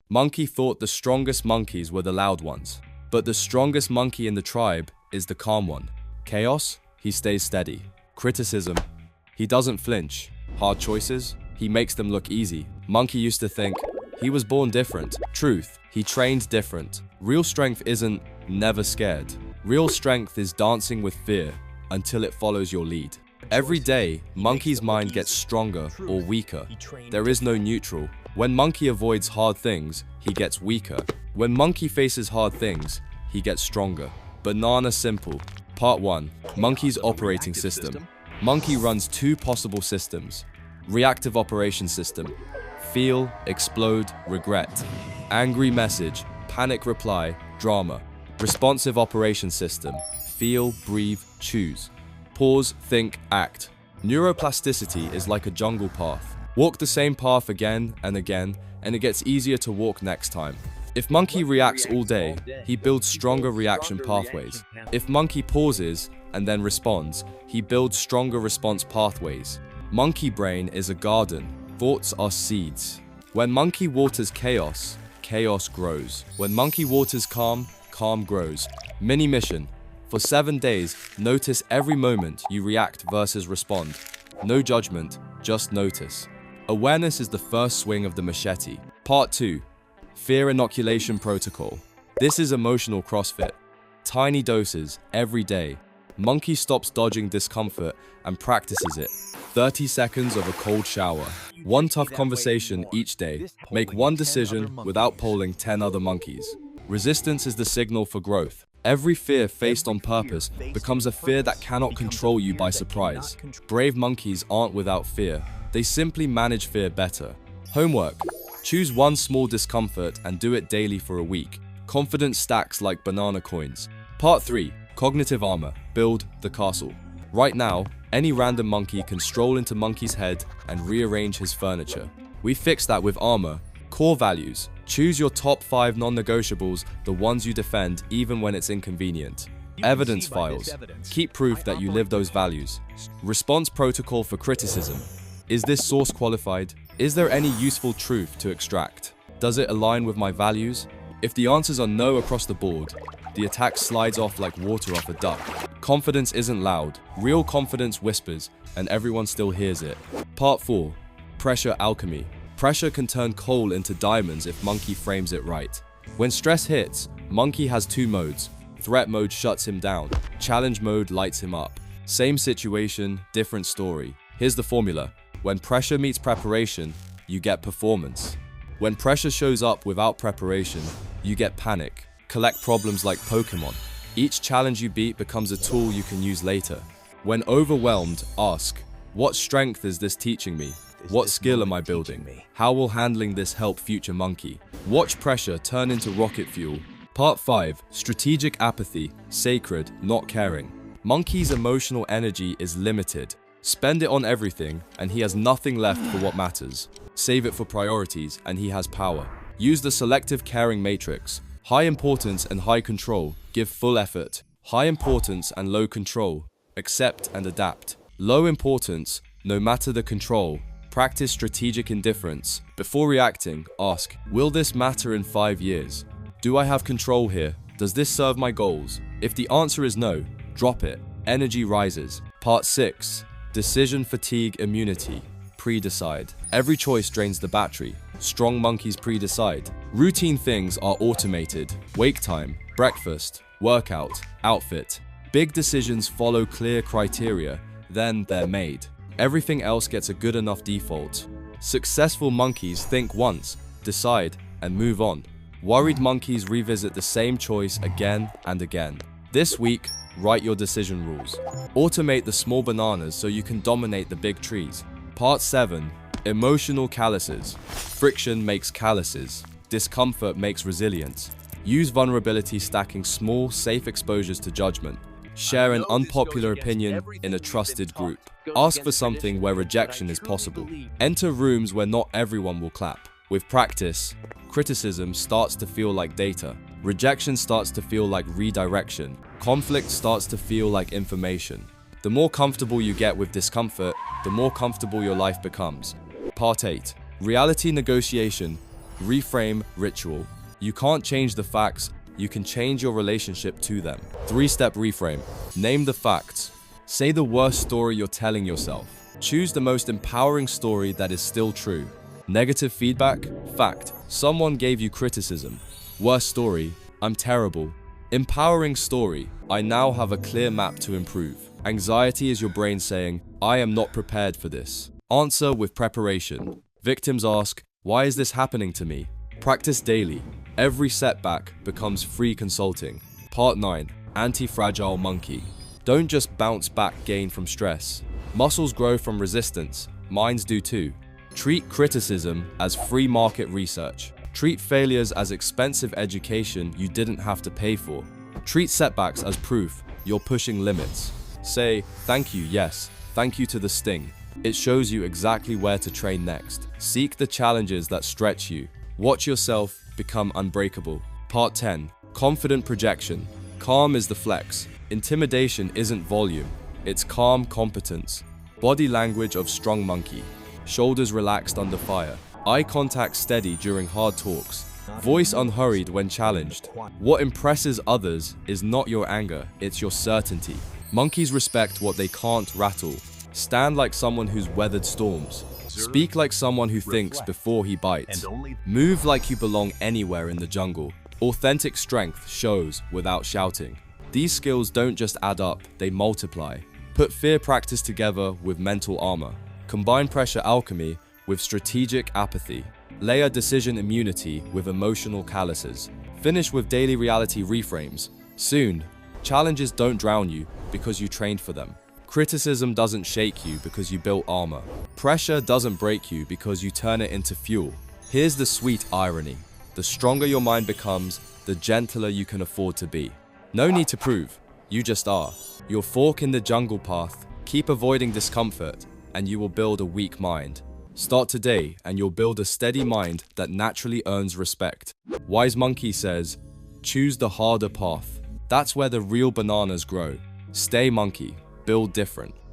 Monkey thought the strongest monkeys were the loud ones. But the strongest monkey in the tribe is the calm one. Chaos, he stays steady. Criticism, he doesn't flinch. Hard choices, he makes them look easy. Monkey used to think, he was born different. Truth, he trained different. Real strength isn't never scared. Real strength is dancing with fear until it follows your lead. Every day, monkey's mind gets stronger or weaker. There is no neutral. When monkey avoids hard things, he gets weaker. When monkey faces hard things, he gets stronger. Banana simple. Part 1. Monkey's operating system. Monkey runs two possible systems. Reactive operation system. Feel, explode, regret. Angry message, panic reply, drama. Responsive operation system. Feel, breathe, choose. Pause, think, act. Neuroplasticity is like a jungle path. Walk the same path again and again, and it gets easier to walk next time. If monkey reacts all day, he builds stronger reaction pathways. If monkey pauses and then responds, he builds stronger response pathways. Monkey brain is a garden. Thoughts are seeds. When monkey waters chaos, chaos grows. When monkey waters calm, calm grows. Mini mission. For 7 days, notice every moment you react versus respond. No judgment, just notice. Awareness is the first swing of the machete. Part 2. Fear inoculation protocol. This is emotional CrossFit. Tiny doses, every day. Monkey stops dodging discomfort and practices it. 30 seconds of a cold shower. One tough conversation each day. Make one decision without polling 10 other monkeys. Resistance is the signal for growth. Every fear faced on purpose becomes a fear that cannot control you by surprise. Brave monkeys aren't without fear. They simply manage fear better. Homework. Choose one small discomfort and do it daily for a week. Confidence stacks like banana coins. Part 3. Cognitive armor. Build the castle. Right now, any random monkey can stroll into monkey's head and rearrange his furniture. We fix that with armor. Core values. Choose your top 5 non-negotiables, the ones you defend even when it's inconvenient. Evidence files. Keep proof that you live those values. Response protocol for criticism. Is this source qualified? Is there any useful truth to extract? Does it align with my values? If the answers are no across the board, the attack slides off like water off a duck. Confidence isn't loud. Real confidence whispers, and everyone still hears it. Part 4. Pressure alchemy. Pressure can turn coal into diamonds if monkey frames it right. When stress hits, monkey has 2 modes. Threat mode shuts him down. Challenge mode lights him up. Same situation, different story. Here's the formula. When pressure meets preparation, you get performance. When pressure shows up without preparation, you get panic. Collect problems like Pokemon. Each challenge you beat becomes a tool you can use later. When overwhelmed, ask, what strength is this teaching me? What skill am I building? How will handling this help future monkey? Watch pressure turn into rocket fuel. Part 5. Strategic apathy. Sacred, not caring. Monkey's emotional energy is limited. Spend it on everything, and he has nothing left for what matters. Save it for priorities, and he has power. Use the selective caring matrix. High importance and high control. Give full effort. High importance and low control. Accept and adapt. Low importance, no matter the control. Practice strategic indifference. Before reacting, ask, will this matter in 5 years? Do I have control here? Does this serve my goals? If the answer is no, drop it. Energy rises. Part 6. Decision fatigue immunity. Pre-decide. Every choice drains the battery. Strong monkeys pre-decide. Routine things are automated. Wake time, breakfast, workout, outfit. Big decisions follow clear criteria, then they're made. Everything else gets a good enough default. Successful monkeys think once, decide, and move on. Worried monkeys revisit the same choice again and again. This week, write your decision rules. Automate the small bananas so you can dominate the big trees. Part 7. Emotional calluses. Friction makes calluses. Discomfort makes resilience. Use vulnerability stacking small, safe exposures to judgment. Share an unpopular opinion in a trusted group. Ask for something where rejection is possible. Enter rooms where not everyone will clap. With practice, criticism starts to feel like data. Rejection starts to feel like redirection. Conflict starts to feel like information. The more comfortable you get with discomfort, the more comfortable your life becomes. Part 8. Reality negotiation. reframe, ritual. You can't change the facts, you can change your relationship to them. 3-step reframe. Name the facts. Say the worst story you're telling yourself. Choose the most empowering story that is still true. Negative feedback, fact. Someone gave you criticism. Worst story, I'm terrible. Empowering story, I now have a clear map to improve. Anxiety is your brain saying, I am not prepared for this. Answer with preparation. Victims ask, why is this happening to me? Practice daily. Every setback becomes free consulting. Part 9. Antifragile monkey. Don't just bounce back gain from stress. Muscles grow from resistance. Minds do too. Treat criticism as free market research. Treat failures as expensive education you didn't have to pay for. Treat setbacks as proof you're pushing limits. Say, thank you, yes, thank you to the sting. It shows you exactly where to train next. Seek the challenges that stretch you. Watch yourself become unbreakable. Part 10. Confident projection. Calm is the flex. Intimidation isn't volume, it's calm competence. Body language of strong monkey. Shoulders relaxed under fire. Eye contact steady during hard talks. Voice unhurried when challenged. What impresses others is not your anger, it's your certainty. Monkeys respect what they can't rattle. Stand like someone who's weathered storms. Speak like someone who thinks before he bites. Move like you belong anywhere in the jungle. Authentic strength shows without shouting. These skills don't just add up, they multiply. Put fear practice together with mental armor. Combine pressure alchemy with strategic apathy. Layer decision immunity with emotional calluses. Finish with daily reality reframes. Soon, challenges don't drown you because you trained for them. Criticism doesn't shake you because you built armor. Pressure doesn't break you because you turn it into fuel. Here's the sweet irony. The stronger your mind becomes, the gentler you can afford to be. No need to prove, you just are. You'll fork in the jungle path, keep avoiding discomfort, and you will build a weak mind. Start today and you'll build a steady mind that naturally earns respect. Wise Monkey says, choose the harder path. That's where the real bananas grow. Stay monkey, build different.